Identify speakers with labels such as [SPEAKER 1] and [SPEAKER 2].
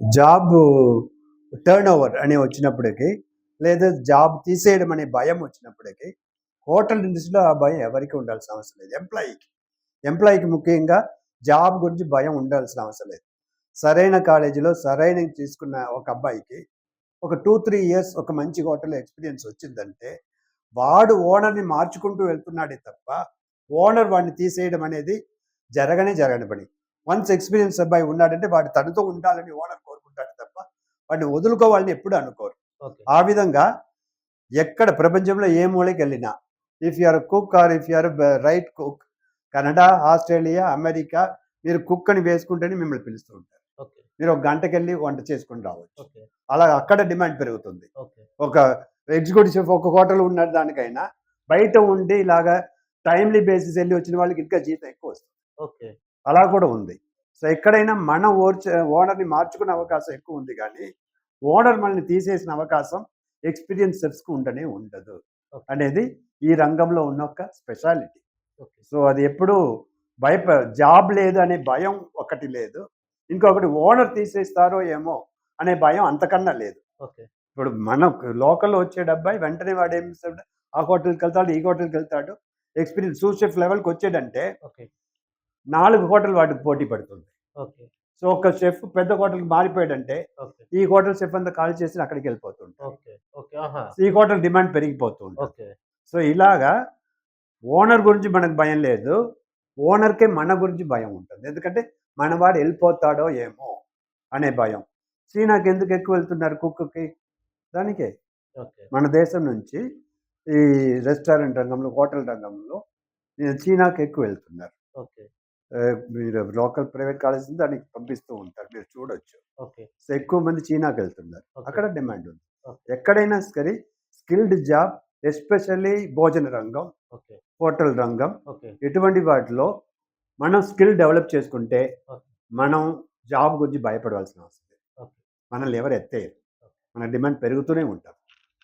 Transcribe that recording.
[SPEAKER 1] Job turn over అని వచ్చినప్పటికి, లేదా జాబ్ తీసేయడం అనే భయం వచ్చినప్పటికి, హోటల్ ఇండస్ట్రీలో ఆ భయం ఎవరికి ఉండాల్సిన అవసరం లేదు. ఎంప్లాయీకి ముఖ్యంగా జాబ్ గురించి భయం ఉండాల్సిన అవసరం లేదు. సరైన కాలేజీలో సరైన తీసుకున్న ఒక అబ్బాయికి ఒక 2-3 ఇయర్స్ ఒక మంచి హోటల్ ఎక్స్పీరియన్స్ వచ్చిందంటే, వాడు ఓనర్ని మార్చుకుంటూ వెళ్తున్నాడే తప్ప, ఓనర్ వాడిని తీసేయడం అనేది జరగని పని. వన్స్ ఎక్స్పీరియన్స్ అబ్బాయి ఉన్నాడంటే వాడు తనతో ఉండాలని ఓనర్ కోరుకుంటాడు తప్ప వాడిని వదులుకోవాలని ఎప్పుడు అనుకోరు. ఆ విధంగా ఎక్కడ ప్రపంచంలో ఏ మూలకి వెళ్ళినా, if you are cook or if you are write cook, Canada, Australia, America, మీరు కుక్ అని వేసుకుంటేనే మిమ్మల్ని పిలుస్తూ ఉంటారు. మీరు ఒక గంటకెళ్ళి వంట చేసుకుని రావచ్చు. అలా అక్కడ డిమాండ్ పెరుగుతుంది. ఒక ఎగ్జిక్యూటివ్ షెఫ్ ఒక హోటల్ ఉన్న దానికైనా బయట ఉండి ఇలాగా టైమ్లీ బేసిస్ వెళ్ళి వచ్చిన వాళ్ళకి ఇంకా జీతం ఎక్కువ వస్తుంది. అలా కూడా ఉంది. సో ఎక్కడైనా మన ఓనర్ని మార్చుకునే అవకాశం ఎక్కువ ఉంది, కానీ ఓనర్ మనల్ని తీసేసిన అవకాశం ఎక్స్పీరియన్స్ షెఫ్స్కి ఉండనే ఉండదు అనేది ఈ రంగంలో ఉన్న ఒక స్పెషాలిటీ. సో అది ఎప్పుడు జాబ్ లేదు అనే భయం ఒకటి లేదు, ఇంకొకటి ఓనర్ తీసేస్తారో ఏమో అనే భయం అంతకన్నా లేదు. ఇప్పుడు మన లోకల్లో వచ్చే అబ్బాయి వెంటనే వాడు ఏం చేస్తాడు, ఆ హోటల్కి వెళ్తాడు, ఈ హోటల్కి వెళ్తాడు. ఎక్స్పీరియన్స్ సూప్ షెఫ్ లెవెల్కి వచ్చాడంటే 4 హోటల్ వాటికి పోటీ పడుతుంది. సో ఒక షెఫ్ పెద్ద హోటల్కి మారిపోయాడంటే ఈ హోటల్ షెఫ్ అంతా కాల్ చేసి అక్కడికి వెళ్ళిపోతుంటాడు. ఈ హోటల్ డిమాండ్ పెరిగిపోతుంది. సో ఇలాగా ఓనర్ గురించి మనకు భయం లేదు, ఓనర్కే మన గురించి భయం ఉంటుంది. ఎందుకంటే మనవాడు వెళ్ళిపోతాడో ఏమో అనే భయం. చీనాకి ఎందుకు ఎక్కువ వెళ్తున్నారు కుక్కి? దానికే. మన దేశం నుంచి ఈ రెస్టారెంట్ రంగంలో, హోటల్ రంగంలో చీనాకి ఎక్కువ వెళ్తున్నారు. మీరు లోకల్ ప్రైవేట్ కాలేజ్ దానికి పంపిస్తూ ఉంటారు, మీరు చూడొచ్చు. సో ఎక్కువ మంది చీనాకి వెళ్తున్నారు, అక్కడ డిమాండ్ ఉంది. ఎక్కడైనా సరే స్కిల్డ్ జాబ్, ఎస్పెషల్లీ భోజన రంగం, హోటల్ రంగం, ఎటువంటి వాటిలో మనం స్కిల్ డెవలప్ చేసుకుంటే మనం జాబ్ గురించి భయపడవలసిన అవసరం లేదు. మనల్ని ఎవరు ఎత్తేయరు, మన డిమాండ్ పెరుగుతూనే ఉంటాం.